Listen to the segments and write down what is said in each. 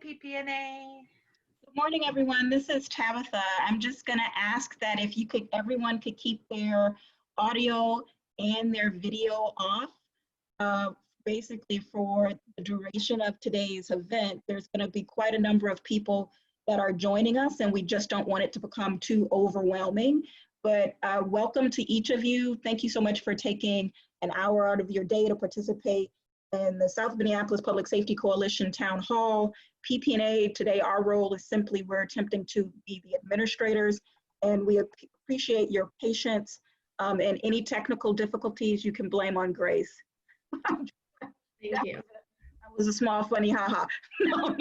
PPNA. Good morning, everyone. This is Tabitha. I'm just going to ask that if you could, everyone could keep their audio and their video off. Basically, for the duration of today's event, there's going to be quite a number of people that are joining us, and we just don't want it to become too overwhelming. But welcome to each of you. Thank you so much for taking an hour out of your day to participate in the South Minneapolis Public Safety Coalition Town Hall. PPNA, today our role is simply we're attempting to be the administrators, and we appreciate your patience, and any technical difficulties you can blame on Grace. Thank you. That was a small funny haha. No.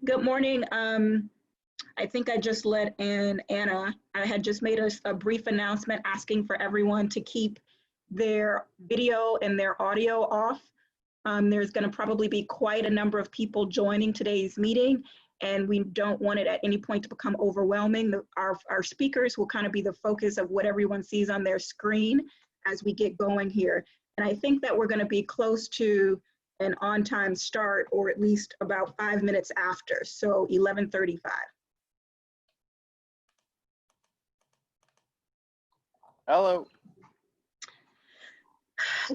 Good morning. I think I just let in Anna. I had just made a brief announcement asking for everyone to keep their video and their audio off. There's going to probably be quite a number of people joining today's meeting, and we don't want it at any point to become overwhelming. Our speakers will kind of be the focus of what everyone sees on their screen as we get going here. And I think that we're going to be close to an on-time start, or at least about 5 minutes after, so 11:35. Hello.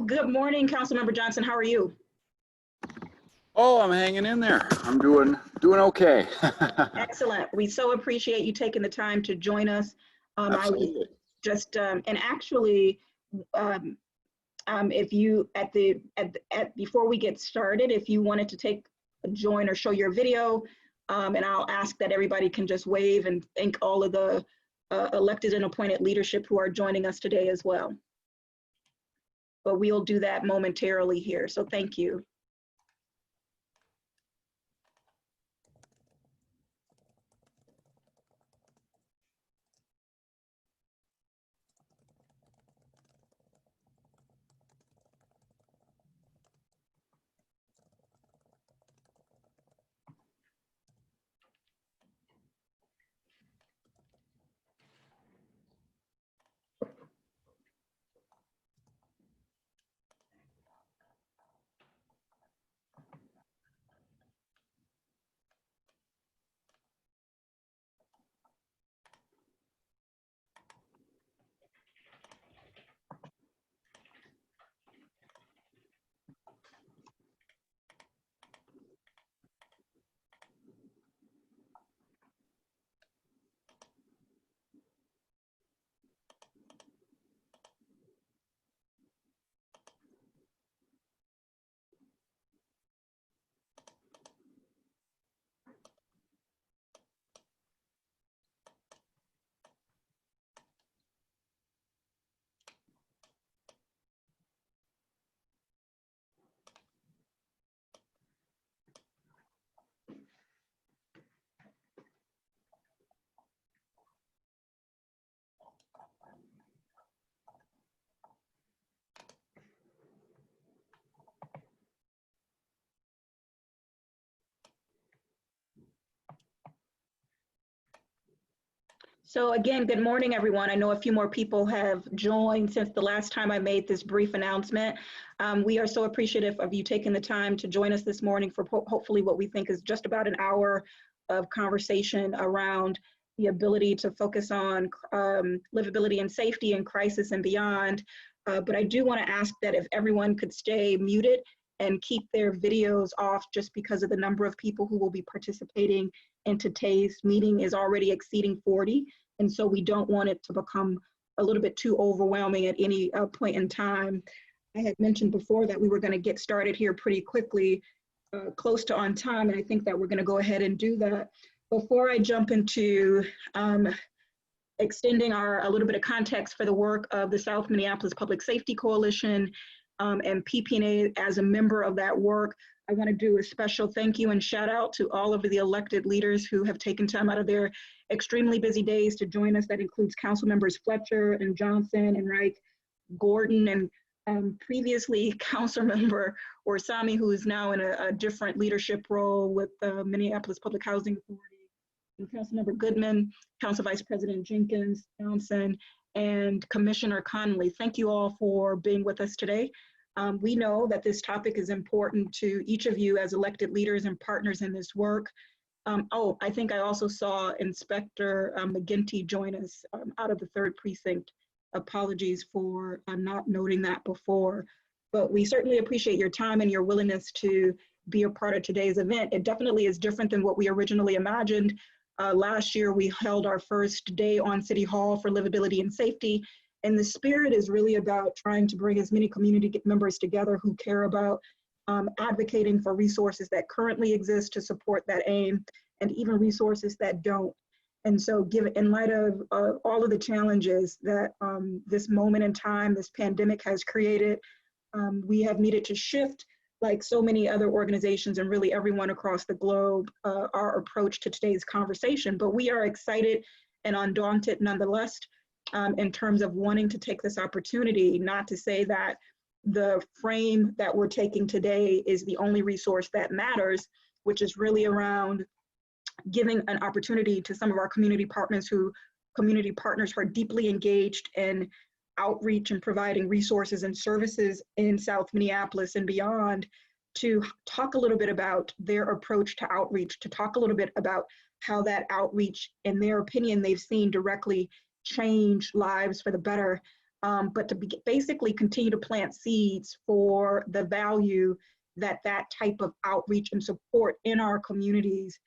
Good morning, Councilmember Johnson. How are you? Oh, I'm hanging in there. I'm doing okay. Excellent. We so appreciate you taking the time to join us. Absolutely. I was just and actually, if you before we get started, if you wanted to join or show your video, and I'll ask that everybody can just wave and thank all of the elected and appointed leadership who are joining us today as well. But we'll do that momentarily here, so thank you. So again, good morning, everyone. I know a few more people have joined since the last time I made this brief announcement. We are so appreciative of you taking the time to join us this morning for hopefully what we think is just about an hour of conversation around the ability to focus on livability and safety in crisis and beyond. But I do want to ask that if everyone could stay muted and keep their videos off, just because of the number of people who will be participating in today's meeting is already exceeding 40. And so we don't want it to become a little bit too overwhelming at any point in time. I had mentioned before that we were going to get started here pretty quickly, close to on time, and I think that we're going to go ahead and do that. Before I jump into extending a little bit of context for the work of the South Minneapolis Public Safety Coalition and PPNA as a member of that work, I want to do a special thank you and shout out to all of the elected leaders who have taken time out of their extremely busy days to join us. That includes Council Members Fletcher and Johnson and Reich, Gordon, and previously Council Member Orsami, who is now in a different leadership role with the Minneapolis Public Housing Authority, and Councilmember Goodman, Council Vice President Jenkins, Johnson, and Commissioner Connolly. Thank you all for being with us today. We know that this topic is important to each of you as elected leaders and partners in this work. I think I also saw Inspector McGinty join us out of the 3rd Precinct. Apologies for not noting that before, but we certainly appreciate your time and your willingness to be a part of today's event. It definitely is different than what we originally imagined. Last year, we held our first day on City Hall for livability and safety, and the spirit is really about trying to bring as many community members together who care about advocating for resources that currently exist to support that aim, and even resources that don't. And so in light of all of the challenges that this moment in time, this pandemic has created, we have needed to shift, like so many other organizations and really everyone across the globe, our approach to today's conversation. But we are excited and undaunted nonetheless in terms of wanting to take this opportunity, not to say that the frame that we're taking today is the only resource that matters, which is really around giving an opportunity to some of our community partners who are deeply engaged in outreach and providing resources and services in South Minneapolis and beyond, to talk a little bit about their approach to outreach, to talk a little bit about how that outreach, in their opinion, they've seen directly change lives for the better, but to basically continue to plant seeds for the value that that type of outreach and support in our communities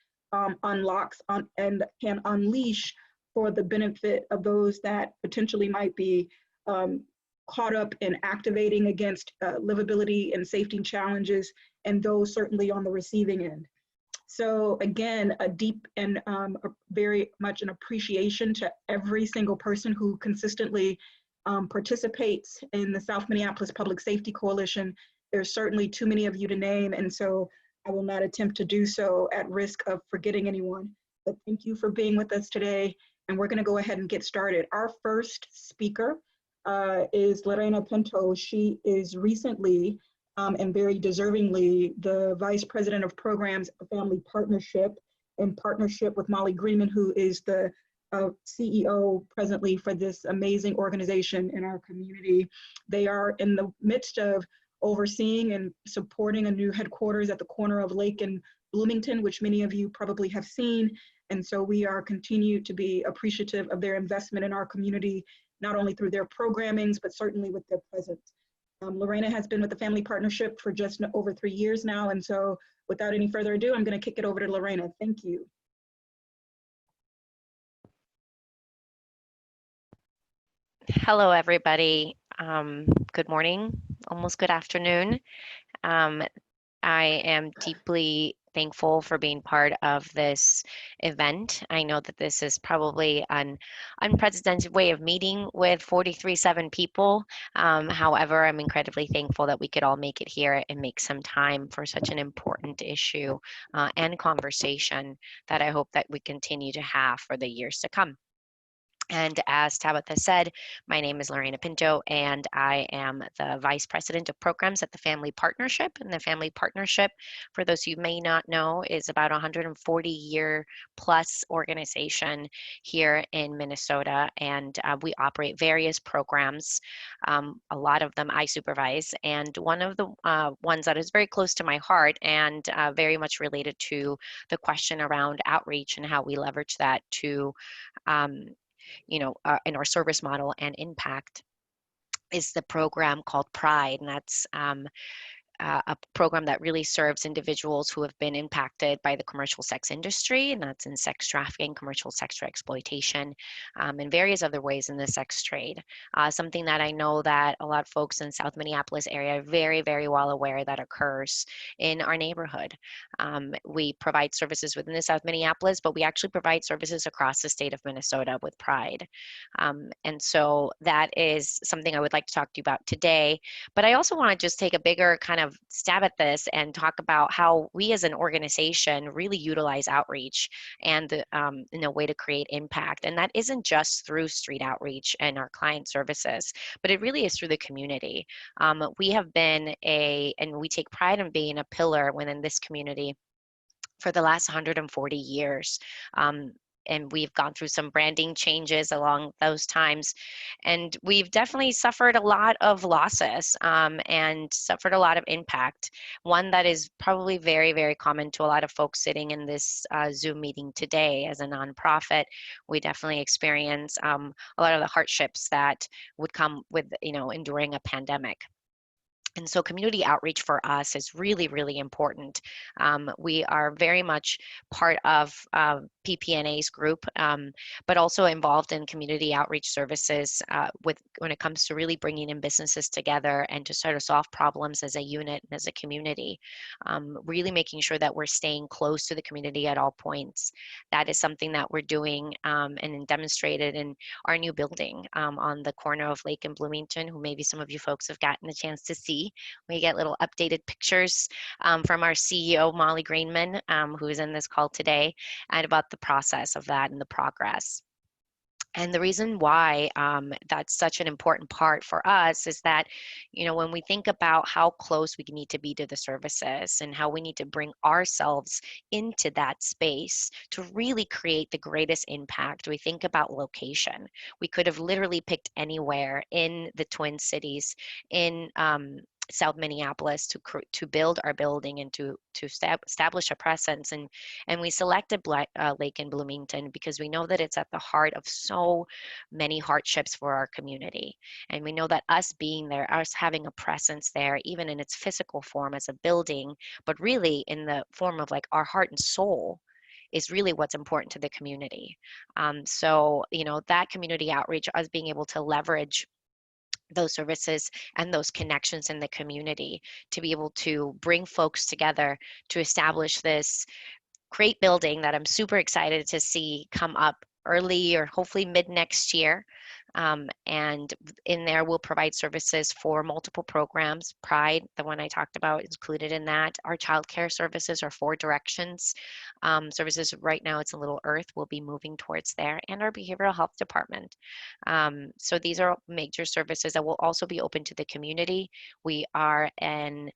unlocks and can unleash for the benefit of those that potentially might be caught up in activating against livability and safety challenges, and those certainly on the receiving end. So again, a deep and very much an appreciation to every single person who consistently participates in the South Minneapolis Public Safety Coalition. There's certainly too many of you to name, and so I will not attempt to do so at risk of forgetting anyone. But thank you for being with us today, and we're going to go ahead and get started. Our first speaker is Lorena Pinto. She is recently and very deservingly the Vice President of Programs at the Family Partnership, in partnership with Molly Greenman, who is the CEO presently for this amazing organization in our community. They are in the midst of overseeing and supporting a new headquarters at the corner of Lake and Bloomington, which many of you probably have seen. And so we are continued to be appreciative of their investment in our community, not only through their programmings, but certainly with their presence. Lorena has been with the Family Partnership for just over 3 years now. And so without any further ado, I'm going to kick it over to Lorena. Thank you. Hello, everybody. Good morning, almost good afternoon. I am deeply thankful for being part of this event. I know that this is probably an unprecedented way of meeting with 43.7 people. However, I'm incredibly thankful that we could all make it here and make some time for such an important issue and conversation that I hope that we continue to have for the years to come. And as Tabitha said, my name is Lorena Pinto, and I am the Vice President of Programs at the Family Partnership. And the Family Partnership, for those who may not know, is about a 140-year-plus organization here in Minnesota. And we operate various programs. A lot of them I supervise. And one of the ones that is very close to my heart and very much related to the question around outreach and how we leverage that to in our service model and impact is the program called Pride. And that's a program that really serves individuals who have been impacted by the commercial sex industry, and that's in sex trafficking, commercial sex exploitation, and various other ways in the sex trade. Something that I know that a lot of folks in South Minneapolis area are very, very well aware that occurs in our neighborhood. We provide services within the South Minneapolis, but we actually provide services across the state of Minnesota with Pride. And so that is something I would like to talk to you about today. But I also want to just take a bigger kind of stab at this and talk about how we as an organization really utilize outreach and in a way to create impact. And that isn't just through street outreach and our client services, but it really is through the community. We have been and we take pride in being a pillar within this community for the last 140 years. and we've gone through some branding changes along those times. And we've definitely suffered a lot of losses and suffered a lot of impact. One that is probably very, very common to a lot of folks sitting in this Zoom meeting today. As a nonprofit, we definitely experience a lot of the hardships that would come with, enduring a pandemic. And so community outreach for us is really, really important. We are very much part of PPNA's group, but also involved in community outreach services when it comes to really bringing in businesses together and to sort of solve problems as a unit and as a community. Really making sure that we're staying close to the community at all points. That is something that we're doing and demonstrated in our new building on the corner of Lake and Bloomington, who maybe some of you folks have gotten a chance to see. We get little updated pictures from our CEO, Molly Greenman, who is in this call today, and about the process of that and the progress. And the reason why that's such an important part for us is that, when we think about how close we need to be to the services and how we need to bring ourselves into that space to really create the greatest impact, we think about location. We could have literally picked anywhere in the Twin Cities, in South Minneapolis, to build our building and to establish a presence, and we selected Lake and Bloomington because we know that it's at the heart of so many hardships for our community, and we know that us being there, us having a presence there, even in its physical form as a building, but really in the form of like our heart and soul, is really what's important to the community. So that community outreach, us being able to leverage those services and those connections in the community to be able to bring folks together to establish this great building that I'm super excited to see come up early or hopefully mid next year. And in there, we'll provide services for multiple programs. Pride, the one I talked about, is included in that. Our childcare services are 4 directions. Services right now, it's a Little Earth. We'll be moving towards there, and our behavioral health department. So these are major services that will also be open to the community. We are an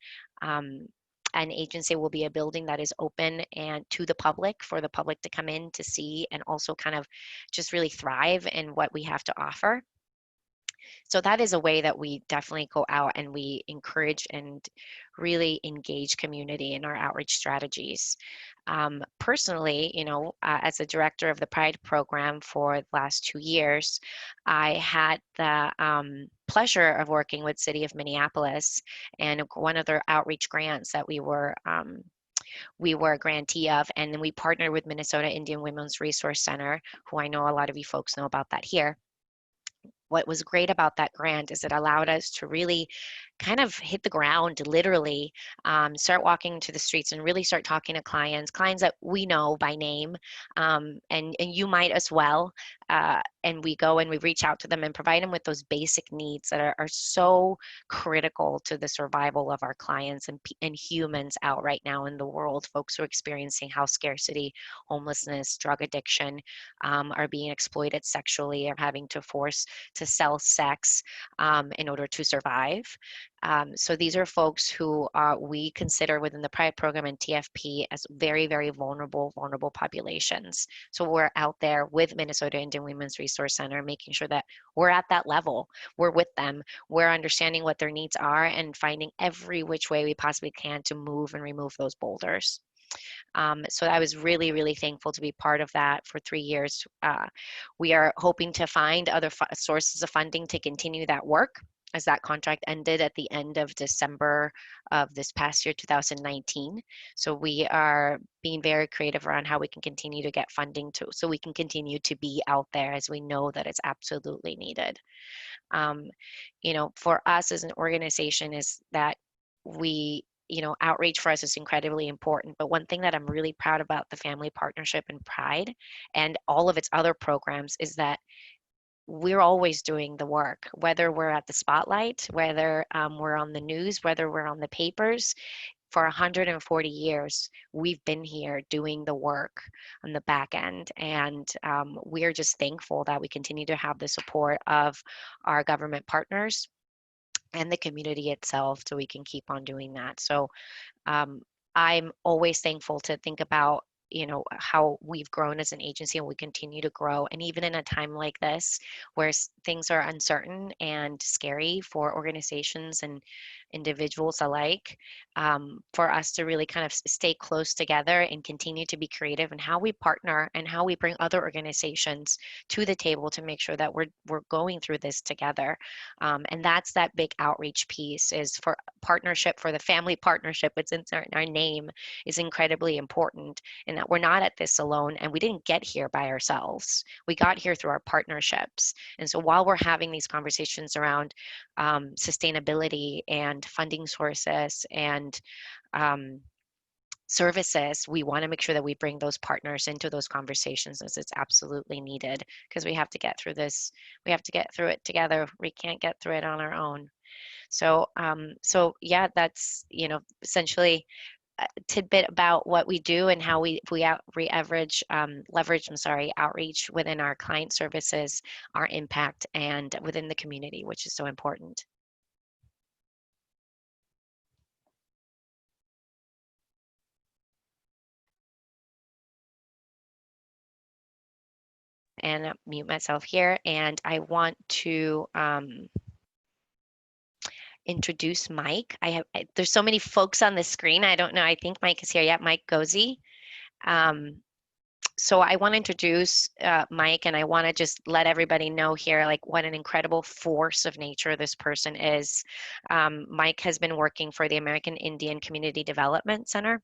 agency, will be a building that is open and to the public, for the public to come in to see and also kind of just really thrive in what we have to offer. So that is a way that we definitely go out and we encourage and really engage community in our outreach strategies. Personally, as a director of the Pride program for the last 2 years, I had the pleasure of working with City of Minneapolis, and one of their outreach grants that we were a grantee of, and then we partnered with Minnesota Indian Women's Resource Center, who I know a lot of you folks know about that here. What was great about that grant is it allowed us to really kind of hit the ground, literally, start walking to the streets and really start talking to clients that we know by name, and you might as well. And we go and we reach out to them and provide them with those basic needs that are so critical to the survival of our clients and humans out right now in the world. Folks who are experiencing house scarcity, homelessness, drug addiction, are being exploited sexually, or having to force to sell sex in order to survive. So these are folks who we consider within the Pride program and TFP as very, very vulnerable populations. So we're out there with Minnesota Indian Women's Resource Center, making sure that we're at that level. We're with them. We're understanding what their needs are and finding every which way we possibly can to move and remove those boulders. So I was really, really thankful to be part of that for 3 years. We are hoping to find other sources of funding to continue that work, as that contract ended at the end of December of this past year, 2019. So we are being very creative around how we can continue to get funding so we can continue to be out there, as we know that it's absolutely needed. For us as an organization is that outreach for us is incredibly important. But one thing that I'm really proud about the Family Partnership and Pride and all of its other programs is that we're always doing the work, whether we're at the spotlight, whether we're on the news, whether we're on the papers. For 140 years, we've been here doing the work on the back end. And we're just thankful that we continue to have the support of our government partners and the community itself, so we can keep on doing that. So I'm always thankful to think about how we've grown as an agency, and we continue to grow. And even in a time like this, where things are uncertain and scary for organizations and individuals alike, for us to really kind of stay close together and continue to be creative in how we partner and how we bring other organizations to the table to make sure that we're going through this together. And that's that big outreach piece, is for partnership, for the family partnership. It's in our name, is incredibly important, and that we're not at this alone, and we didn't get here by ourselves. We got here through our partnerships. And so while we're having these conversations around sustainability and funding sources and services, we want to make sure that we bring those partners into those conversations, as it's absolutely needed, because we have to get through this. We have to get through it together. We can't get through it on our own. So, yeah, that's, essentially a tidbit about what we do and how we leverage outreach within our client services, our impact, and within the community, which is so important. And mute myself here, and I want to introduce Mike. There's so many folks on the screen. I don't know. I think Mike is here. Yeah, Mike Goze. So I want to introduce Mike, and I want to just let everybody know here, like, what an incredible force of nature this person is. Mike has been working for the American Indian Community Development Center,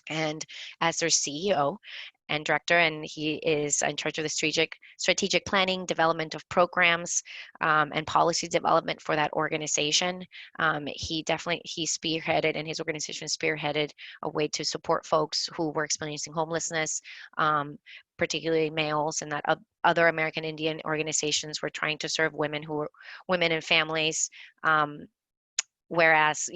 and as their CEO and director, and he is in charge of the strategic planning, development of programs, and policy development for that organization. He spearheaded, and his organization spearheaded a way to support folks who were experiencing homelessness, particularly males, and that other American Indian organizations were trying to serve women and families. Whereas,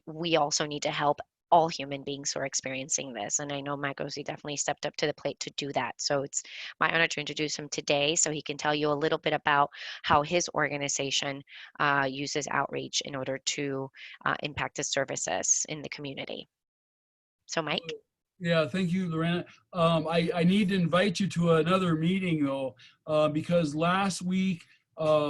we also need to help all human beings who are experiencing this. And I know Mike Goze definitely stepped up to the plate to do that. So it's my honor to introduce him today, so he can tell you a little bit about how his organization uses outreach in order to impact his services in the community. So Mike. Yeah, thank you, Lorena. I need to invite you to another meeting, though, because last week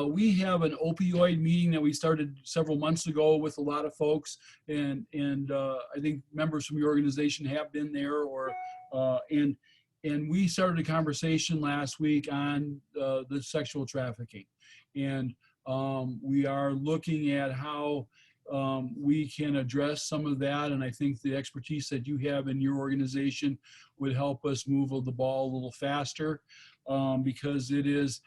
we have an opioid meeting that we started several months ago with a lot of folks, and I think members from your organization have been there, and we started a conversation last week on the sexual trafficking, and we are looking at how we can address some of that, and I think the expertise that you have in your organization would help us move the ball a little faster, because it is,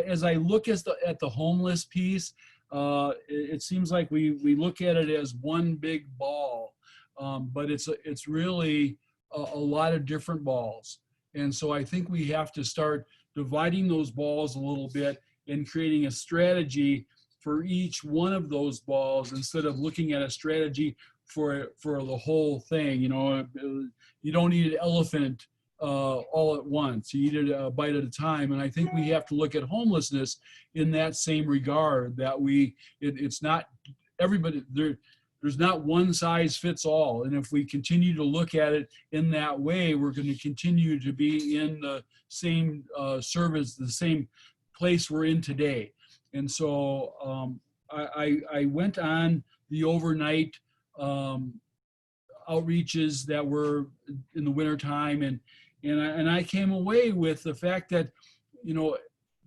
as I look at the homeless piece, it seems like we look at it as one big ball, but it's really a lot of different balls, and so I think we have to start dividing those balls a little bit and creating a strategy for each one of those balls, instead of looking at a strategy for the whole thing. You don't eat an elephant all at once. You eat it a bite at a time. And I think we have to look at homelessness in that same regard, that it's not everybody there. There's not one size fits all. And if we continue to look at it in that way, we're going to continue to be in the same service, the same place we're in today. And so I went on the overnight outreaches that were in the wintertime, and I came away with the fact that,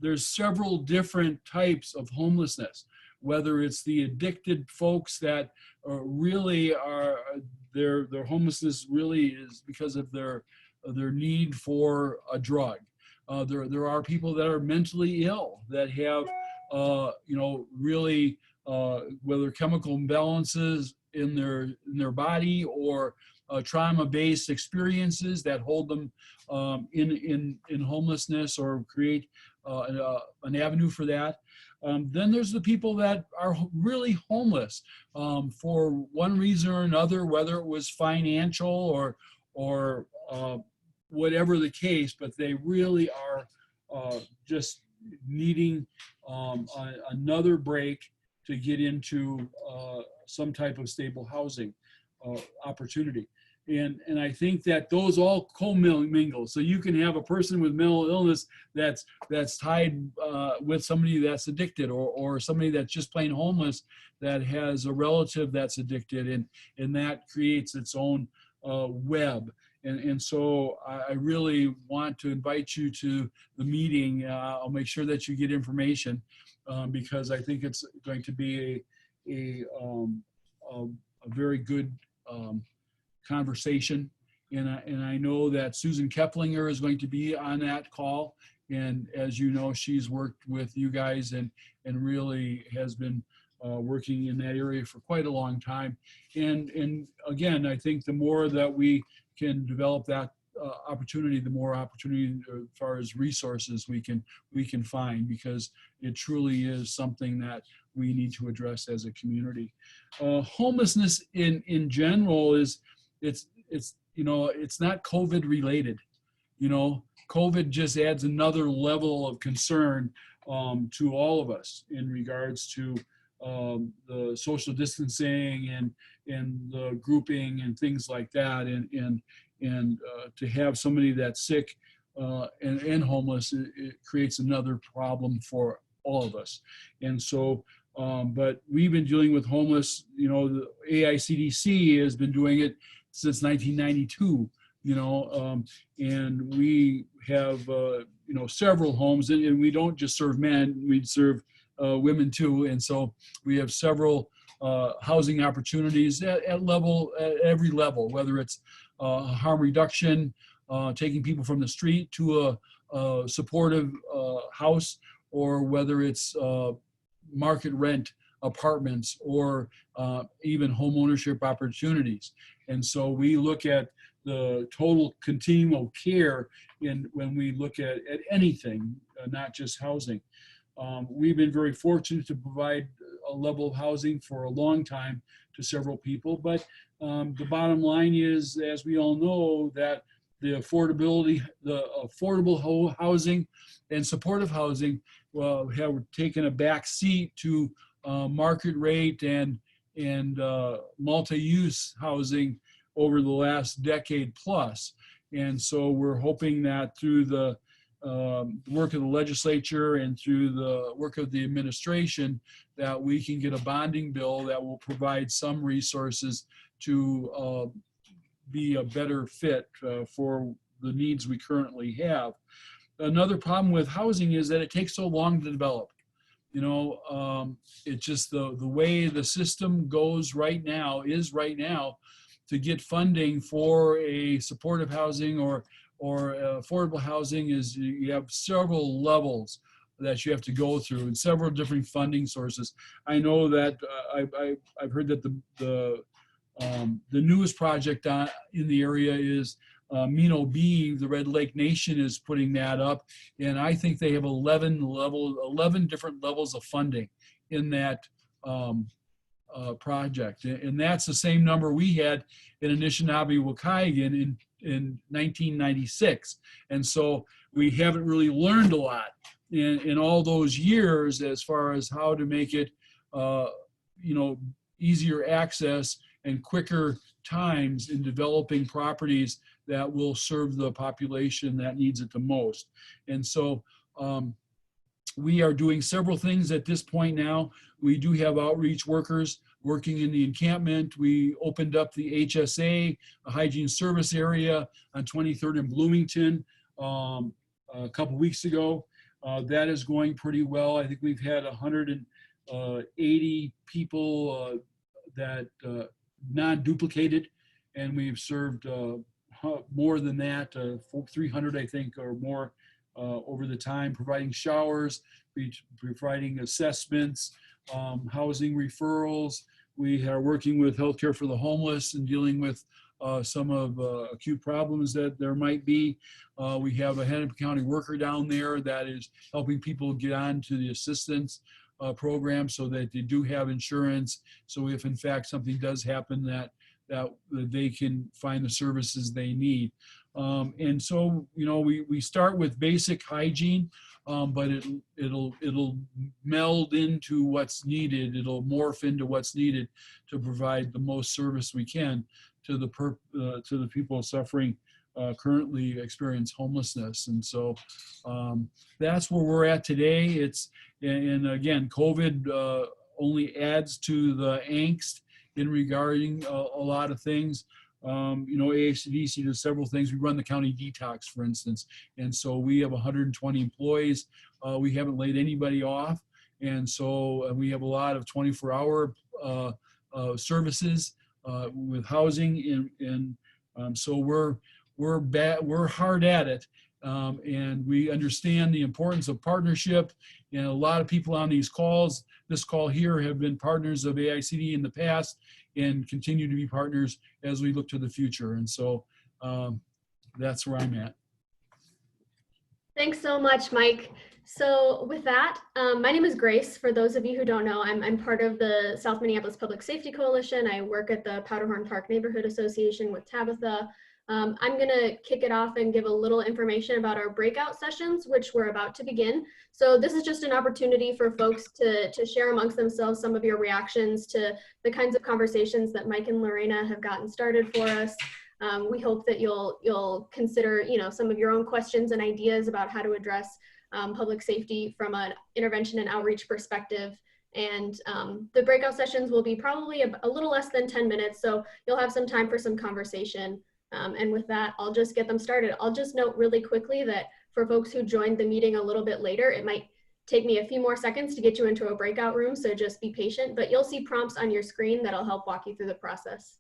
there's several different types of homelessness, whether it's the addicted folks that really are, their homelessness really is because of their need for a drug. There are people that are mentally ill that have really, whether chemical imbalances in their body or trauma-based experiences that hold them in homelessness or create an avenue for that. Then there's the people that are really homeless for one reason or another, whether it was financial or whatever the case, but they really are just needing another break to get into some type of stable housing opportunity. And I think that those all co-mingle. So you can have a person with mental illness that's tied with somebody that's addicted, or somebody that's just plain homeless that has a relative that's addicted, and that creates its own web. And so I really want to invite you to the meeting. I'll make sure that you get information because I think it's going to be a very good conversation. And I know that Susan Keplinger is going to be on that call. And as you know, she's worked with you guys and really has been working in that area for quite a long time. And again, I think the more that we can develop that opportunity, the more opportunity as far as resources we can find, because it truly is something that we need to address as a community. Homelessness in general it's not COVID related. COVID just adds another level of concern to all of us in regards to the social distancing and the grouping and things like that, and to have somebody that's sick and homeless, it creates another problem for all of us. And so, but we've been dealing with homeless. The AICDC has been doing it since 1992. And we have several homes, and we don't just serve men; we serve women too. And so we have several housing opportunities at every level, whether it's harm reduction, taking people from the street to a supportive house, or whether it's market rent apartments, or even home ownership opportunities. And so we look at the total continuum of care when we look at anything, not just housing. We've been very fortunate to provide a level of housing for a long time to several people, but the bottom line is, as we all know, that the affordable housing and supportive housing have taken a back seat to market rate and multi-use housing over the last decade plus. And so we're hoping that through the work of the legislature and through the work of the administration, that we can get a bonding bill that will provide some resources to be a better fit for the needs we currently have. Another problem with housing is that it takes so long to develop. It's just the way the system goes right now to get funding for a supportive housing or affordable housing is you have several levels that you have to go through and several different funding sources. I know that I've heard that the newest project in the area is Mino B, the Red Lake Nation is putting that up, and I think they have 11 different levels of funding in that project, and that's the same number we had in Anishinaabe-Waukegan in 1996. And so we haven't really learned a lot in all those years as far as how to make it easier access and quicker times in developing properties that will serve the population that needs it the most. And so we are doing several things at this point now. We do have outreach workers working in the encampment. We opened up the HSA, a hygiene service area on 23rd and Bloomington a couple weeks ago. That is going pretty well. I think we've had 180 people that non-duplicated, and we've served more than that, 300 I think or more over the time, providing showers, providing assessments, housing referrals. We are working with Healthcare for the Homeless and dealing with some of acute problems that there might be. We have a Hennepin County worker down there that is helping people get on to the assistance program so that they do have insurance. So if in fact something does happen, that they can find the services they need. And so, we start with basic hygiene, but it'll meld into what's needed. It'll morph into what's needed to provide the most service we can to the people suffering currently experience homelessness. And so that's where we're at today. And again, COVID only adds to the angst in regarding a lot of things. AICDC does several things. We run the county detox, for instance. And so we have 120 employees. We haven't laid anybody off. And so we have a lot of 24-hour services with housing. And so we're hard at it. And we understand the importance of partnership. And a lot of people on this call here have been partners of AICD in the past and continue to be partners as we look to the future. And so that's where I'm at. Thanks so much, Mike. So with that, my name is Grace. For those of you who don't know, I'm part of the South Minneapolis Public Safety Coalition. I work at the Powderhorn Park Neighborhood Association with Tabitha. I'm going to kick it off and give a little information about our breakout sessions, which we're about to begin. So this is just an opportunity for folks to share amongst themselves some of your reactions to the kinds of conversations that Mike and Lorena have gotten started for us. We hope that you'll consider, some of your own questions and ideas about how to address public safety from an intervention and outreach perspective. And the breakout sessions will be probably a little less than 10 minutes, so you'll have some time for some conversation. And with that, I'll just get them started. I'll just note really quickly that for folks who joined the meeting a little bit later, it might take me a few more seconds to get you into a breakout room, so just be patient, but you'll see prompts on your screen that'll help walk you through the process.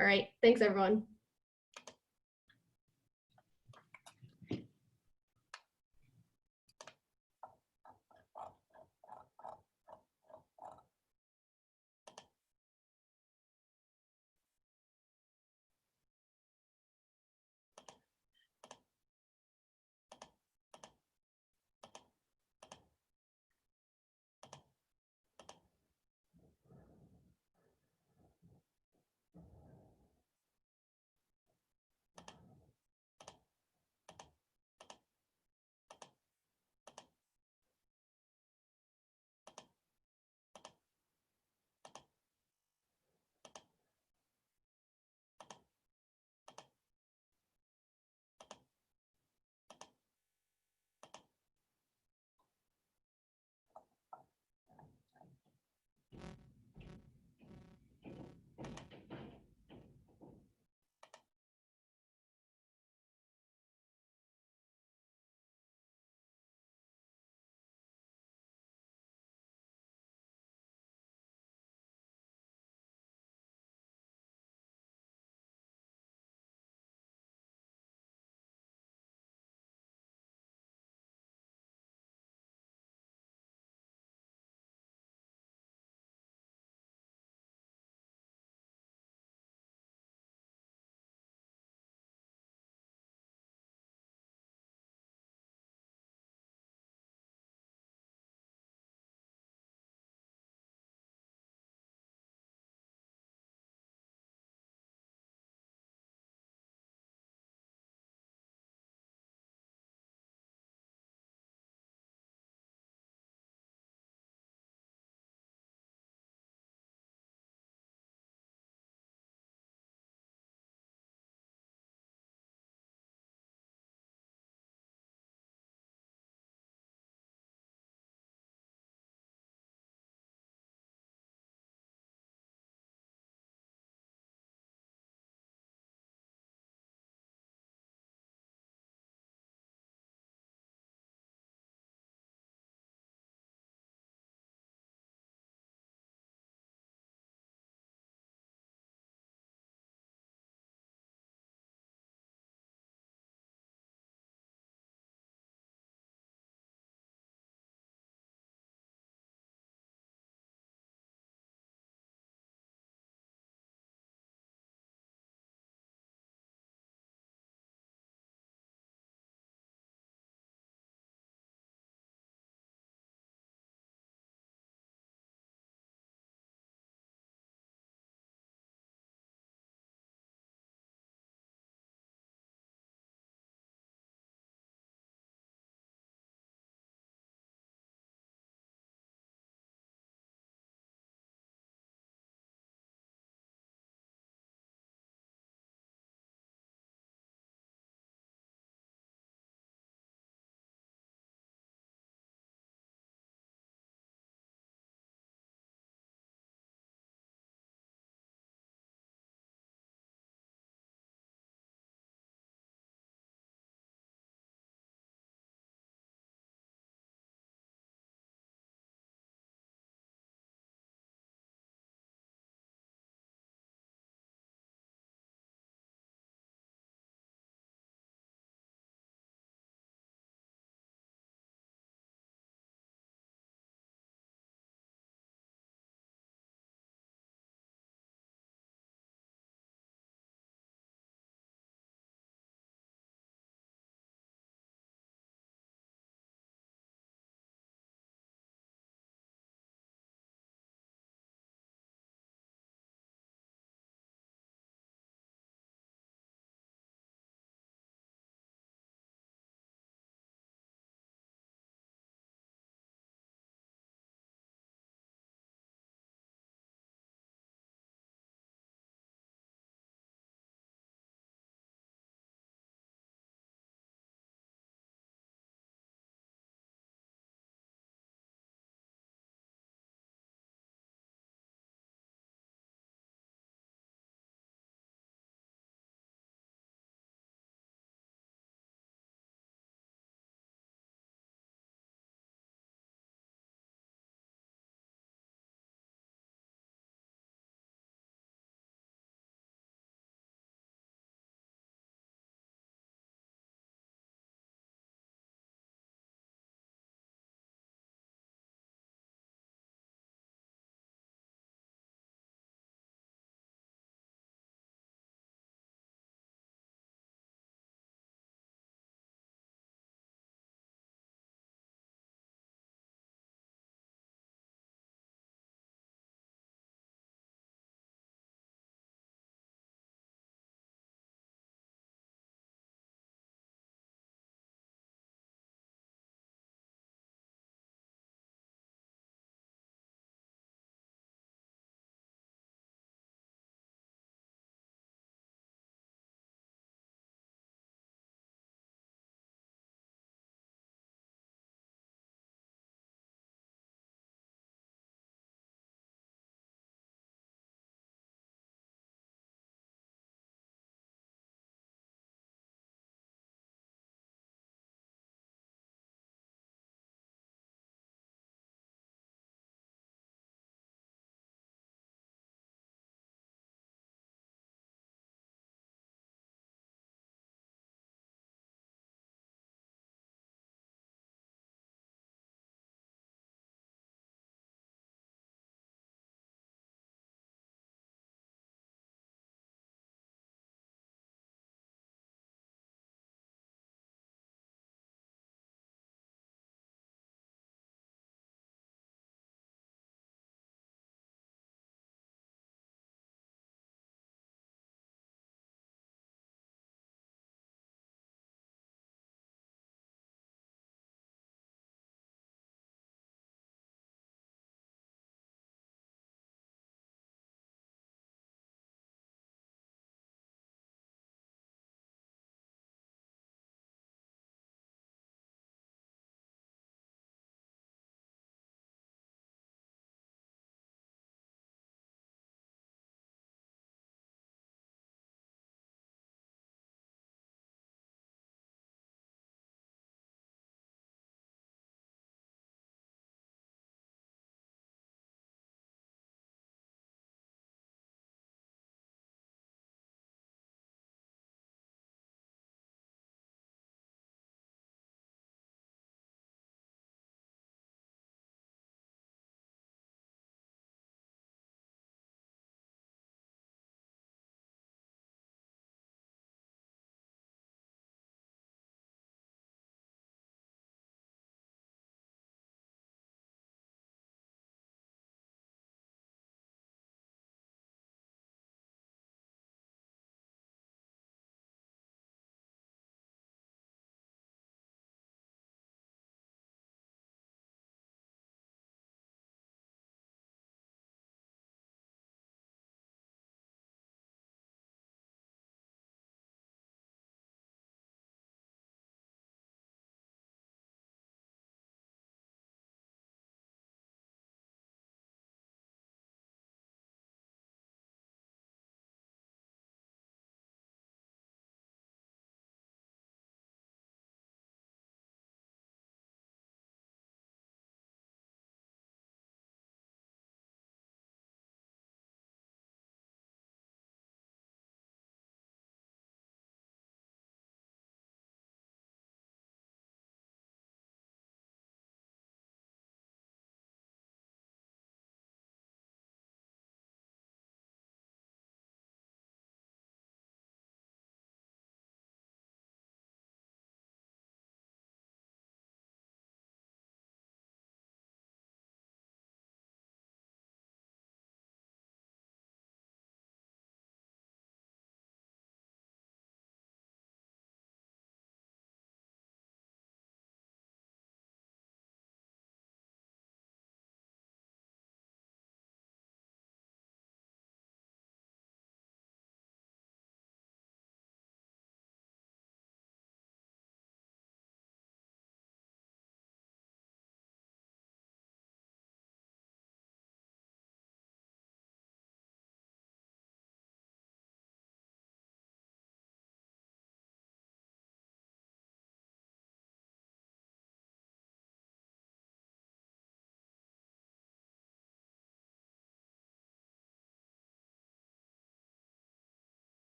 All right, thanks everyone.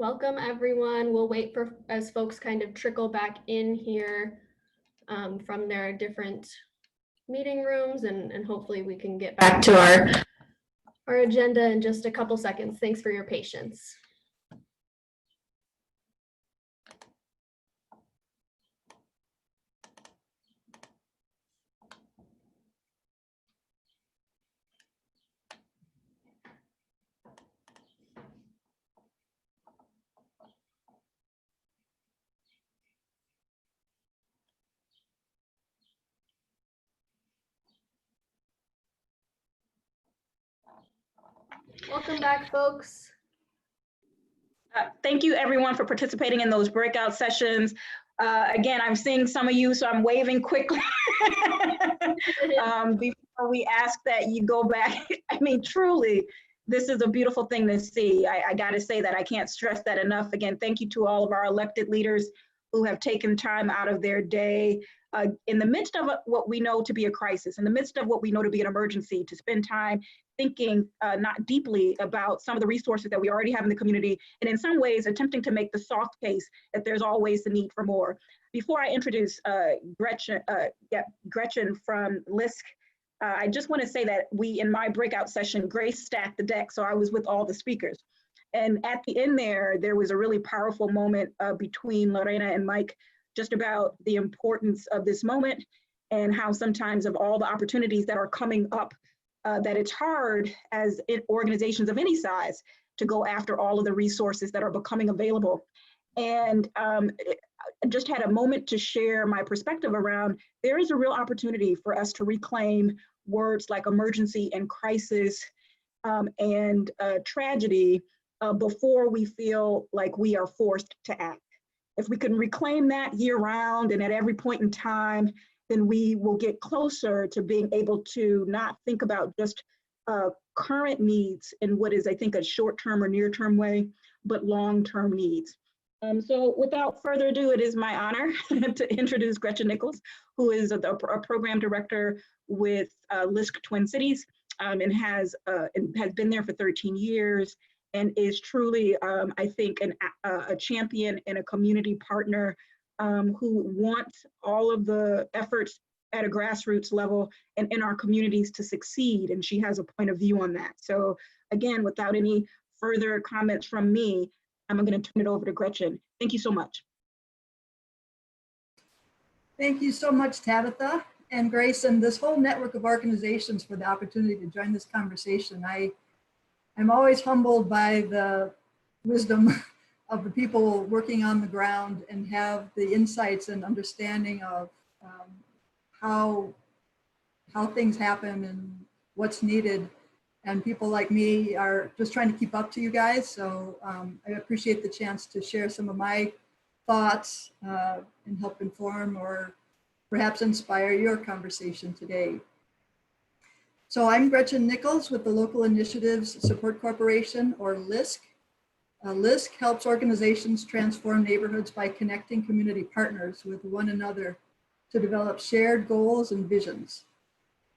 Welcome, everyone. We'll wait for as folks kind of trickle back in here from their different meeting rooms, and hopefully we can get back to our agenda in just a couple seconds. Thanks for your patience. Welcome back, folks. Thank you everyone for participating in those breakout sessions. Again, I'm seeing some of you, so I'm waving quickly before we ask that you go back. I mean, truly, this is a beautiful thing to see. I got to say that I can't stress that enough. Again, thank you to all of our elected leaders who have taken time out of their day in the midst of what we know to be a crisis, in the midst of what we know to be an emergency, to spend time thinking not deeply about some of the resources that we already have in the community, and in some ways attempting to make the soft case that there's always the need for more. Before I introduce Gretchen from LISC, I just want to say that in my breakout session, Grace stacked the deck, so I was with all the speakers. And at the end there was a really powerful moment between Lorena and Mike, just about the importance of this moment and how sometimes of all the opportunities that are coming up, that it's hard as organizations of any size to go after all of the resources that are becoming available. And I just had a moment to share my perspective around, there is a real opportunity for us to reclaim words like emergency and crisis and tragedy before we feel like we are forced to act. If we can reclaim that year round and at every point in time, then we will get closer to being able to not think about just current needs in what is, I think, a short-term or near-term way, but long-term needs. So without further ado, it is my honor to introduce Gretchen Nichols, who is a program director with LISC Twin Cities and has been there for 13 years and is truly, I think, a champion and a community partner who wants all of the efforts at a grassroots level and in our communities to succeed, and she has a point of view on that. So again, without any further comments from me, I'm going to turn it over to Gretchen. Thank you so much. Thank you so much, Tabitha and Grace, and this whole network of organizations for the opportunity to join this conversation. I'm always humbled by the wisdom of the people working on the ground and have the insights and understanding of how things happen and what's needed. And people like me are just trying to keep up to you guys. So I appreciate the chance to share some of my thoughts and help inform or perhaps inspire your conversation today. So I'm Gretchen Nichols with the Local Initiatives Support Corporation, or LISC. LISC helps organizations transform neighborhoods by connecting community partners with one another to develop shared goals and visions.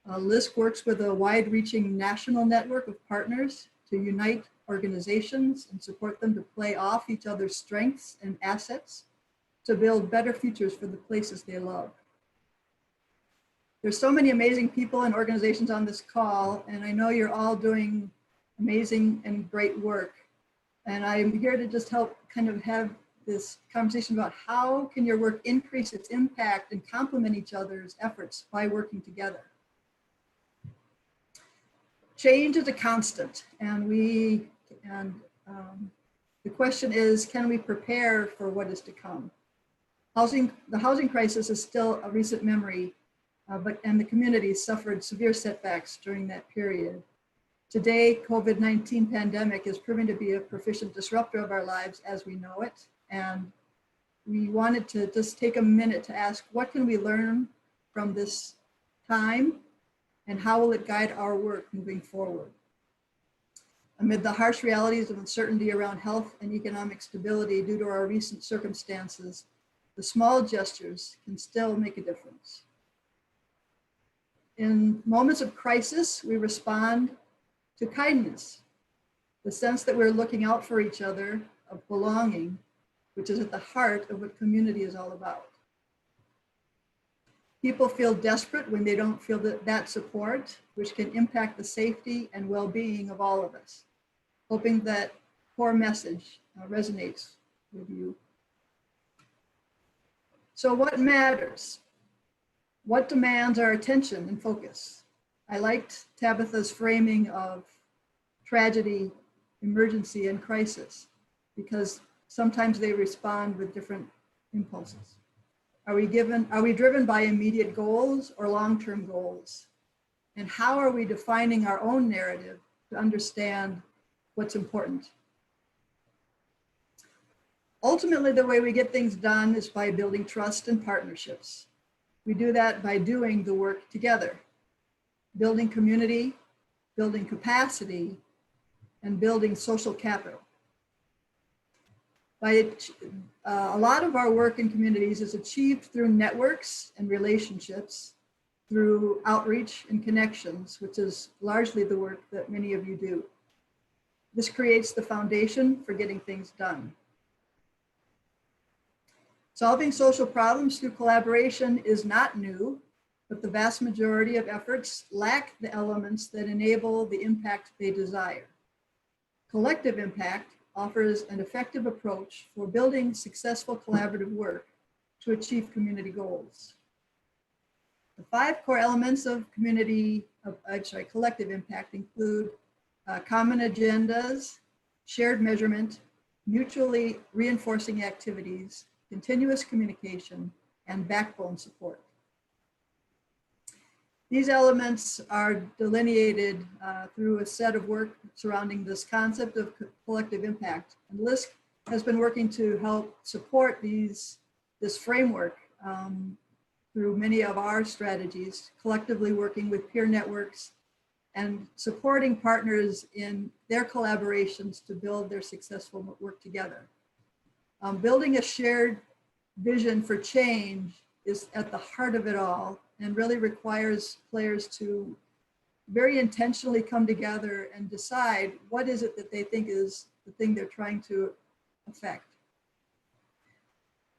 LISC works with a wide-reaching national network of partners to unite organizations and support them to play off each other's strengths and assets to build better futures for the places they love. There's so many amazing people and organizations on this call, and I know you're all doing amazing and great work. And I'm here to just help kind of have this conversation about how can your work increase its impact and complement each other's efforts by working together. Change is a constant, and the question is, can we prepare for what is to come? The housing crisis is still a recent memory, and the community suffered severe setbacks during that period. Today, COVID-19 pandemic is proving to be a proficient disruptor of our lives as we know it. And we wanted to just take a minute to ask, what can we learn from this time? And how will it guide our work moving forward? Amid the harsh realities of uncertainty around health and economic stability due to our recent circumstances, the small gestures can still make a difference. In moments of crisis, we respond to kindness, the sense that we're looking out for each other, of belonging, which is at the heart of what community is all about. People feel desperate when they don't feel that support, which can impact the safety and well-being of all of us. Hoping that core message resonates with you. So what matters? What demands our attention and focus? I liked Tabitha's framing of tragedy, emergency, and crisis, because sometimes they respond with different impulses. Are we driven by immediate goals or long-term goals? And how are we defining our own narrative to understand what's important? Ultimately, the way we get things done is by building trust and partnerships. We do that by doing the work together, building community, building capacity, and building social capital. A lot of our work in communities is achieved through networks and relationships, through outreach and connections, which is largely the work that many of you do. This creates the foundation for getting things done. Solving social problems through collaboration is not new, but the vast majority of efforts lack the elements that enable the impact they desire. Collective impact offers an effective approach for building successful collaborative work to achieve community goals. The 5 core elements of collective impact include common agendas, shared measurement, mutually reinforcing activities, continuous communication, and backbone support. These elements are delineated through a set of work surrounding this concept of collective impact. And LISC has been working to help support this framework through many of our strategies, collectively working with peer networks and supporting partners in their collaborations to build their successful work together. Building a shared vision for change is at the heart of it all and really requires players to very intentionally come together and decide what is it that they think is the thing they're trying to affect.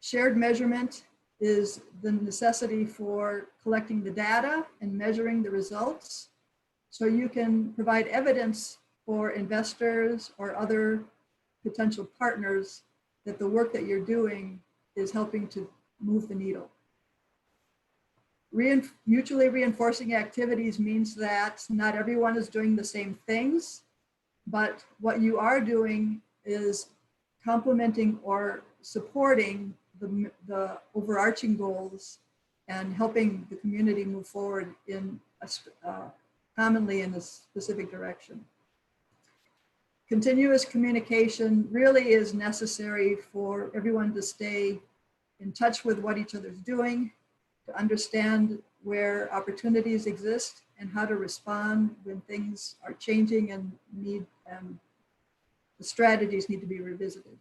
Shared measurement is the necessity for collecting the data and measuring the results so you can provide evidence for investors or other potential partners that the work that you're doing is helping to move the needle. Mutually reinforcing activities means that not everyone is doing the same things, but what you are doing is complementing or supporting the overarching goals and helping the community move forward in commonly in a specific direction. Continuous communication really is necessary for everyone to stay in touch with what each other's doing, to understand where opportunities exist and how to respond when things are changing and the strategies need to be revisited.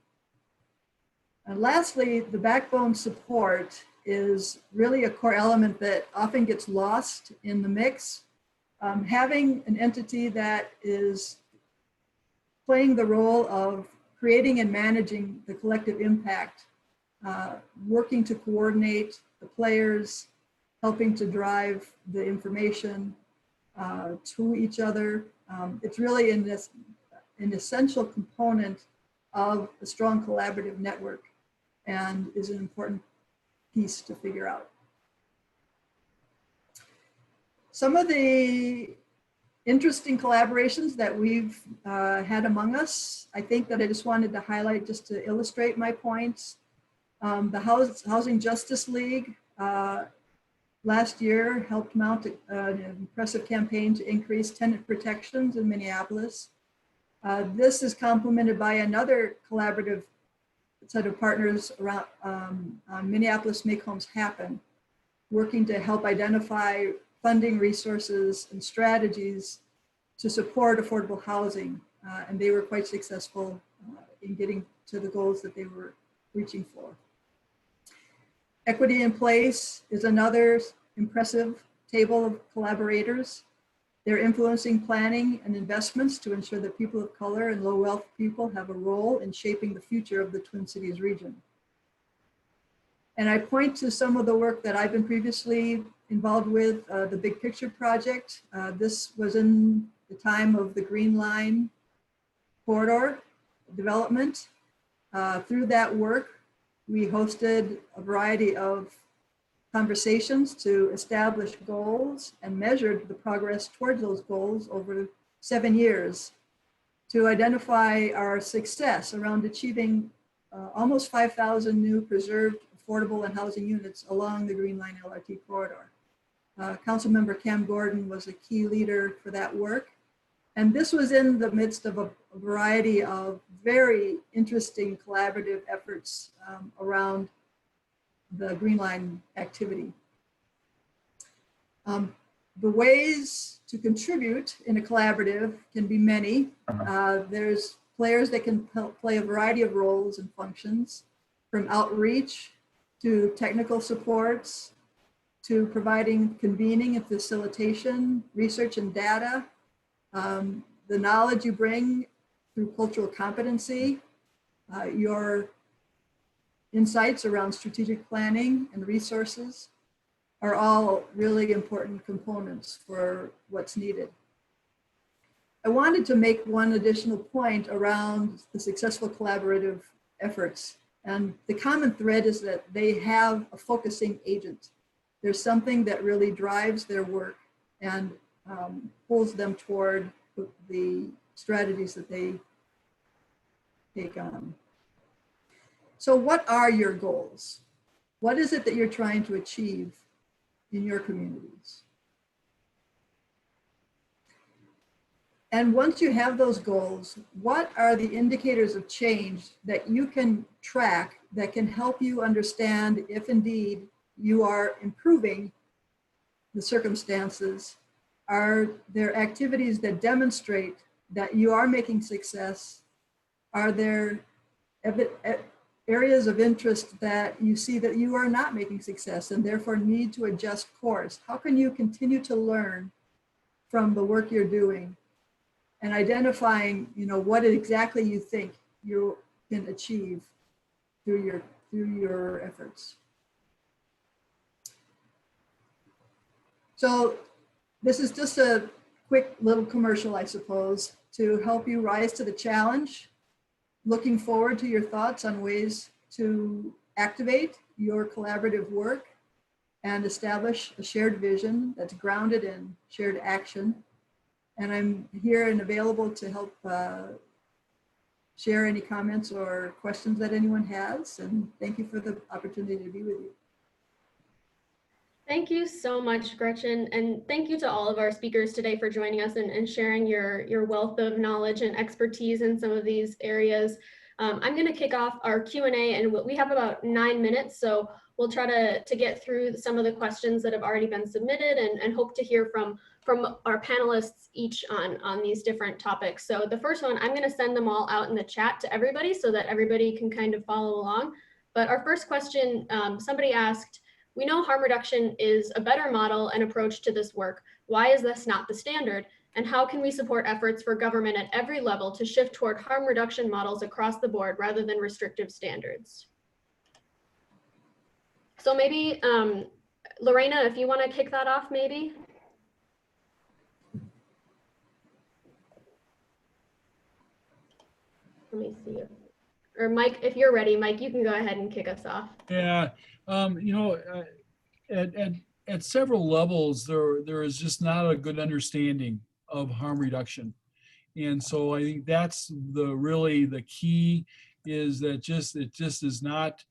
And lastly, the backbone support is really a core element that often gets lost in the mix. Having an entity that is playing the role of creating and managing the collective impact, working to coordinate the players, helping to drive the information to each other. It's really an essential component of a strong collaborative network and is an important piece to figure out. Some of the interesting collaborations that we've had among us, I think that I just wanted to highlight just to illustrate my points. The Housing Justice League last year helped mount an impressive campaign to increase tenant protections in Minneapolis. This is complemented by another collaborative set of partners around Minneapolis Make Homes Happen, working to help identify funding resources and strategies to support affordable housing. And they were quite successful in getting to the goals that they were reaching for. Equity in Place is another impressive table of collaborators. They're influencing planning and investments to ensure that people of color and low wealth people have a role in shaping the future of the Twin Cities region. And I point to some of the work that I've been previously involved with, the Big Picture Project. This was in the time of the Green Line corridor development. Through that work, we hosted a variety of conversations to establish goals and measured the progress towards those goals over 7 years to identify our success around achieving almost 5,000 new preserved, affordable and housing units along the Green Line LRT corridor. Councilmember Cam Gordon was a key leader for that work. And this was in the midst of a variety of very interesting collaborative efforts around the Green Line activity. The ways to contribute in a collaborative can be many. There's players that can play a variety of roles and functions, from outreach to technical supports, to providing convening and facilitation, research and data, the knowledge you bring through cultural competency, your insights around strategic planning and resources are all really important components for what's needed. I wanted to make one additional point around the successful collaborative efforts. And the common thread is that they have a focusing agent. There's something that really drives their work and pulls them toward the strategies that they take on. So what are your goals? What is it that you're trying to achieve in your communities? And once you have those goals, what are the indicators of change that you can track that can help you understand if indeed you are improving the circumstances? Are there activities that demonstrate that you are making success? Are there areas of interest that you see that you are not making success and therefore need to adjust course? How can you continue to learn from the work you're doing and identifying, what exactly you think you can achieve through your efforts? So this is just a quick little commercial, I suppose, to help you rise to the challenge. Looking forward to your thoughts on ways to activate your collaborative work and establish a shared vision that's grounded in shared action. And I'm here and available to help share any comments or questions that anyone has. And thank you for the opportunity to be with you. Thank you so much, Gretchen. And thank you to all of our speakers today for joining us and sharing your wealth of knowledge and expertise in some of these areas. I'm going to kick off our Q&A, and we have about 9 minutes. So we'll try to get through some of the questions that have already been submitted and hope to hear from our panelists each on these different topics. So the first one, I'm going to send them all out in the chat to everybody so that everybody can kind of follow along. But our first question, somebody asked, we know harm reduction is a better model and approach to this work. Why is this not the standard? And how can we support efforts for government at every level to shift toward harm reduction models across the board rather than restrictive standards? So maybe, Lorena, if you want to kick that off, maybe. Let me see. Or Mike, if you're ready, Mike, you can go ahead and kick us off. Yeah, at several levels, there is just not a good understanding of harm reduction. And so I think that's really the key, is that it just is not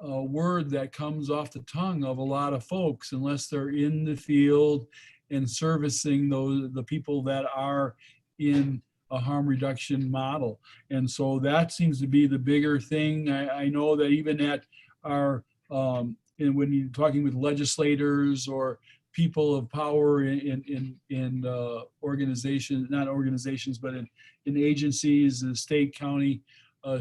a word that comes off the tongue of a lot of folks unless they're in the field and servicing the people that are in a harm reduction model. And so that seems to be the bigger thing. I know that even at our, and when you're talking with legislators or people of power in organizations, not organizations, but in agencies, the state, county,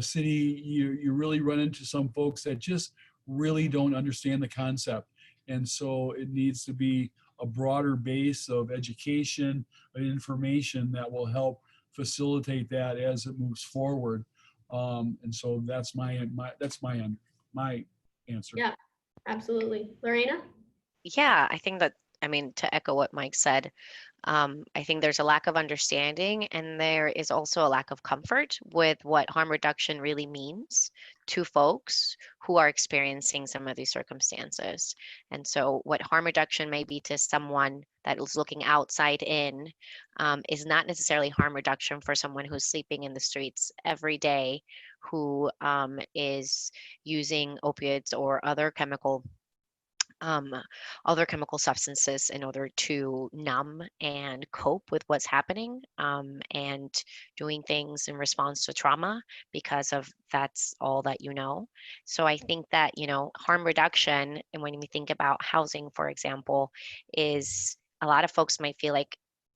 city, you really run into some folks that just really don't understand the concept. And so it needs to be a broader base of education and information that will help facilitate that as it moves forward. And so that's my answer. Yeah, absolutely. Lorena? Yeah, I think that, I mean, to echo what Mike said, I think there's a lack of understanding, and there is also a lack of comfort with what harm reduction really means to folks who are experiencing some of these circumstances. And so, what harm reduction may be to someone that is looking outside in is not necessarily harm reduction for someone who's sleeping in the streets every day, who is using opiates or other chemical substances in order to numb and cope with what's happening, and doing things in response to trauma because of that's all that you know. So I think that, harm reduction, and when we think about housing, for example, is a lot of folks might feel like,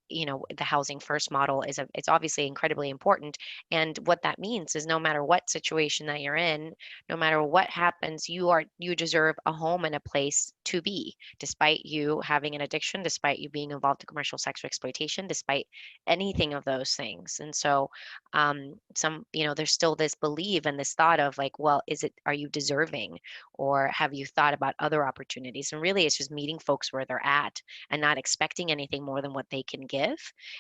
the housing first model it's obviously incredibly important. And what that means is no matter what situation that you're in, no matter what happens, you deserve a home and a place to be, despite you having an addiction, despite you being involved in commercial sexual exploitation, despite anything of those things. And so there's still this belief and this thought of like, well, are you deserving, or have you thought about other opportunities? And really it's just meeting folks where they're at and not expecting anything more than what they can give,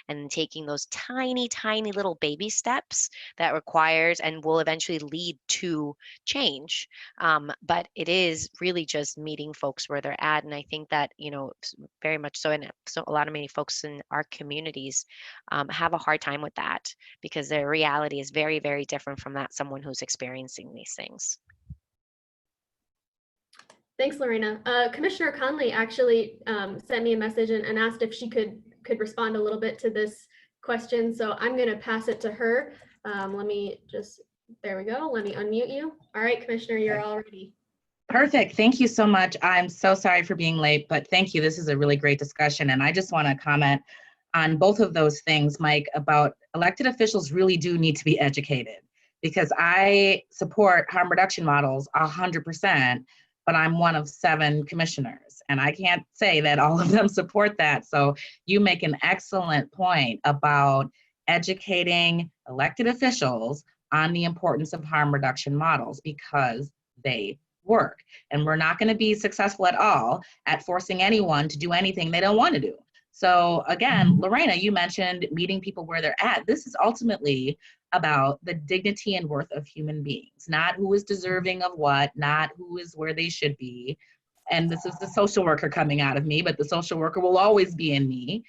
and taking those tiny, tiny little baby steps that requires and will eventually lead to change. But it is really just meeting folks where they're at. And I think that, very much so, and so many folks in our communities have a hard time with that, because their reality is very, very different from that someone who's experiencing these things. Thanks, Lorena. Commissioner Conley actually sent me a message and asked if she could respond a little bit to this question. So I'm going to pass it to her. There we go. Let me unmute you. All right, Commissioner, you're all ready. Perfect. Thank you so much. I'm so sorry for being late, but thank you. This is a really great discussion. And I just want to comment on both of those things, Mike, about elected officials really do need to be educated, because I support harm reduction models 100%, but I'm one of 7 commissioners, and I can't say that all of them support that. So you make an excellent point about educating elected officials on the importance of harm reduction models, because they work. And we're not going to be successful at all at forcing anyone to do anything they don't want to do. So again, Lorena, you mentioned meeting people where they're at. This is ultimately about the dignity and worth of human beings, not who is deserving of what, not who is where they should be. And this is the social worker coming out of me, but the social worker will always be in me.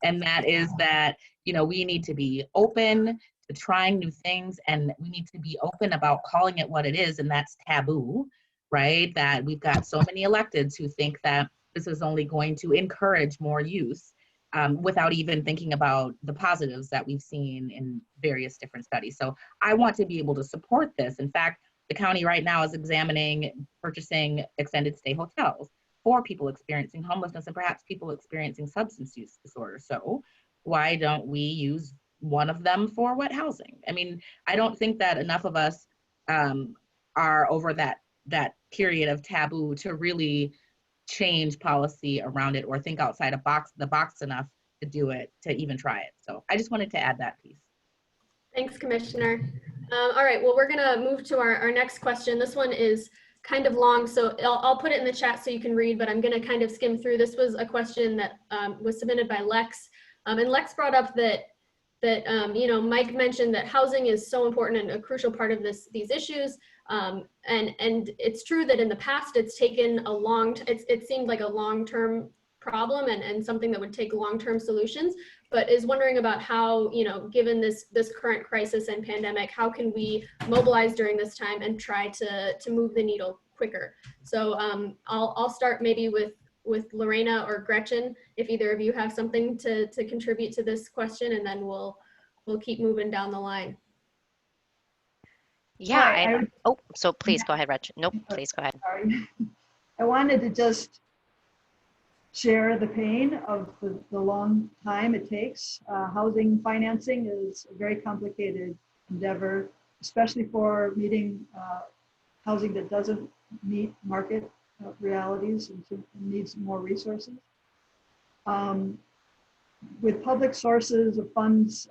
And that is that, we need to be open to trying new things, and we need to be open about calling it what it is, and that's taboo, right? That we've got so many electeds who think that this is only going to encourage more use, without even thinking about the positives that we've seen in various different studies. So I want to be able to support this. In fact, the county right now is examining purchasing extended stay hotels for people experiencing homelessness and perhaps people experiencing substance use disorder. So why don't we use one of them for wet housing? I mean, I don't think that enough of us are over that period of taboo to really change policy around it or think outside the box enough to do it, to even try it. So I just wanted to add that piece. Thanks, Commissioner. All right, well, we're gonna move to our next question. This one is kind of long, so I'll put it in the chat so you can read, but I'm gonna kind of skim through. This was a question that was submitted by Lex. And Lex brought up that Mike mentioned that housing is so important and a crucial part of these issues. And it's true that in the past it's taken it seemed like a long-term problem and something that would take long-term solutions, but is wondering about how, given this current crisis and pandemic, how can we mobilize during this time and try to move the needle quicker? So I'll start maybe with Lorena or Gretchen, if either of you have something to contribute to this question, and then we'll keep moving down the line. Yeah. So please go ahead, Gretchen. Nope, please go ahead. Sorry. I wanted to just share the pain of the long time it takes. Housing financing is a very complicated endeavor, especially for meeting housing that doesn't meet market realities and needs more resources. With public sources of funds,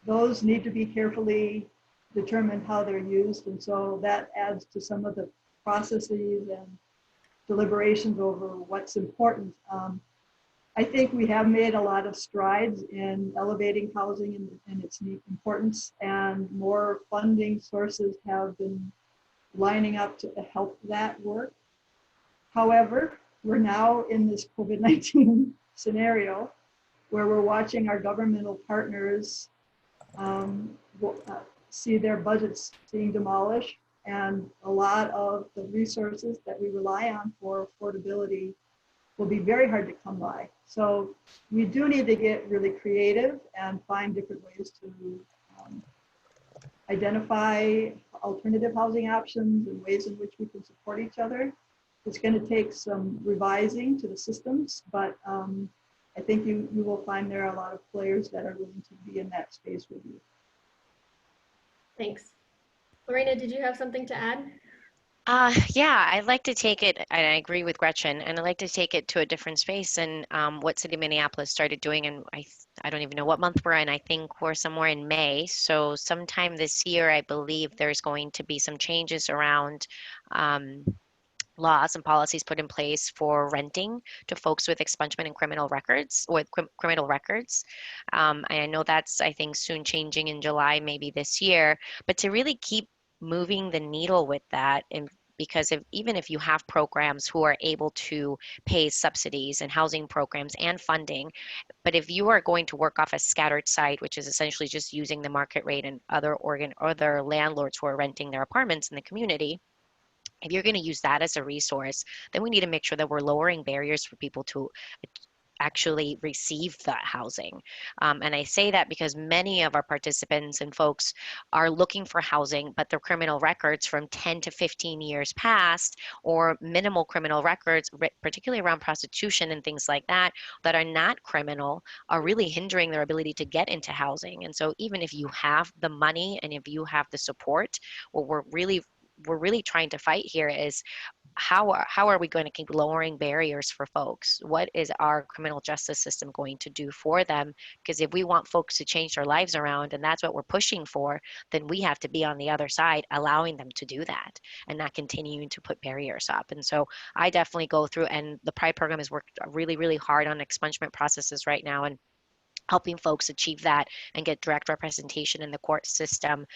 those need to be carefully determined how they're used. And so that adds to some of the processes and deliberations over what's important. I think we have made a lot of strides in elevating housing and its importance, and more funding sources have been lining up to help that work. However, we're now in this COVID-19 scenario where we're watching our governmental partners see their budgets being demolished, and a lot of the resources that we rely on for affordability will be very hard to come by. So we do need to get really creative and find different ways to identify alternative housing options and ways in which we can support each other. It's going to take some revising to the systems, but I think you will find there are a lot of players that are willing to be in that space with you. Thanks. Lorena, did you have something to add? Yeah, I'd like to take it, and I agree with Gretchen, and I'd like to take it to a different space and what City of Minneapolis started doing, and I don't even know what month we're in. I think we're somewhere in May. So sometime this year, I believe there's going to be some changes around laws and policies put in place for renting to folks with expungement and criminal records, with criminal records. And I know that's, I think, soon changing in July, maybe this year, but to really keep moving the needle with that, and because even if you have programs who are able to pay subsidies and housing programs and funding, but if you are going to work off a scattered site, which is essentially just using the market rate and other landlords who are renting their apartments in the community, if you're going to use that as a resource, then we need to make sure that we're lowering barriers for people to actually receive that housing. And I say that because many of our participants and folks are looking for housing, but their criminal records from 10 to 15 years past, or minimal criminal records, particularly around prostitution and things like that, that are not criminal, are really hindering their ability to get into housing. And so even if you have the money and if you have the support, what we're really trying to fight here is how are we going to keep lowering barriers for folks? What is our criminal justice system going to do for them? Because if we want folks to change their lives around, and that's what we're pushing for, then we have to be on the other side, allowing them to do that and not continuing to put barriers up. And so I definitely go through, and the PRIDE program has worked really, really hard on expungement processes right now, and helping folks achieve that and get direct representation in the court system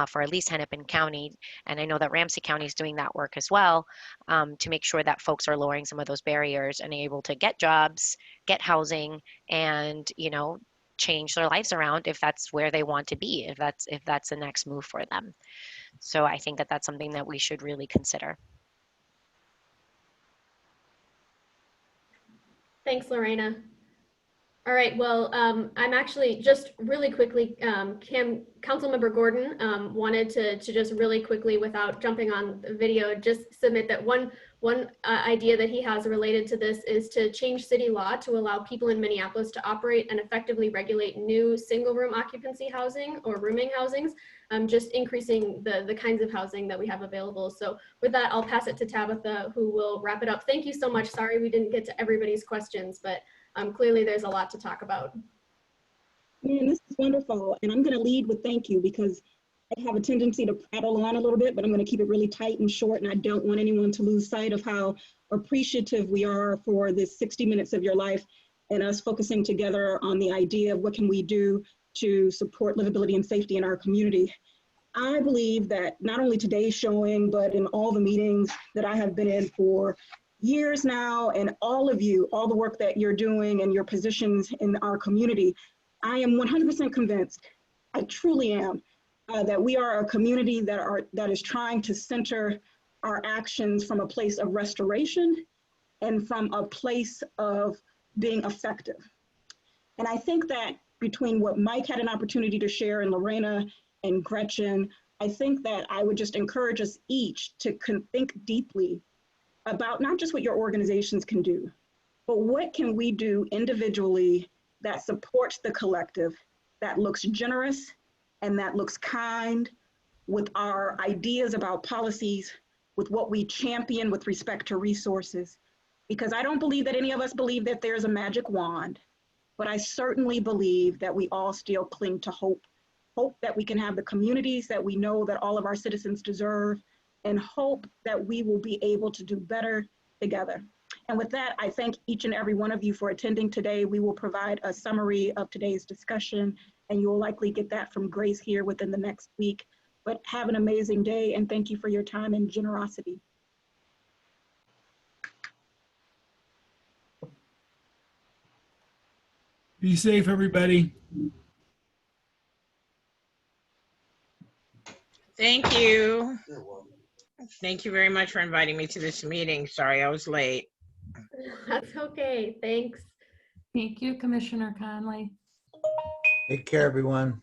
for at least Hennepin County. And I know that Ramsey County is doing that work as well, to make sure that folks are lowering some of those barriers and able to get jobs, get housing, and, you know, change their lives around if that's where they want to be, if that's the next move for them. So I think that that's something that we should really consider. Thanks, Lorena. All right, well, I'm actually just really quickly, Councilmember Gordon wanted to just really quickly, without jumping on the video, just submit that one idea that he has related to this is to change city law to allow people in Minneapolis to operate and effectively regulate new single room occupancy housing or rooming housings, just increasing the kinds of housing that we have available. So with that, I'll pass it to Tabitha, who will wrap it up. Thank you so much. Sorry we didn't get to everybody's questions, but clearly there's a lot to talk about. Man, this is wonderful. And I'm going to lead with thank you, because I have a tendency to prattle on a little bit, but I'm going to keep it really tight and short. And I don't want anyone to lose sight of how appreciative we are for this 60 minutes of your life and us focusing together on the idea of what can we do to support livability and safety in our community. I believe that not only today's showing, but in all the meetings that I have been in for years now, and all of you, all the work that you're doing and your positions in our community, I am 100% convinced, I truly am, that we are a community that is trying to center our actions from a place of restoration and from a place of being effective. And I think that between what Mike had an opportunity to share, and Lorena and Gretchen, I think that I would just encourage us each to think deeply about not just what your organizations can do, but what can we do individually that supports the collective, that looks generous and that looks kind, with our ideas about policies, with what we champion with respect to resources, because I don't believe that any of us believe that there's a magic wand, but I certainly believe that we all still cling to hope. Hope that we can have the communities that we know that all of our citizens deserve, and hope that we will be able to do better together. And with that, I thank each and every one of you for attending today. We will provide a summary of today's discussion, and you will likely get that from Grace here within the next week. But have an amazing day, and thank you for your time and generosity. Be safe, everybody. Thank you. Thank you very much for inviting me to this meeting. Sorry I was late. That's okay. Thanks. Thank you, Commissioner Conley. Take care, everyone.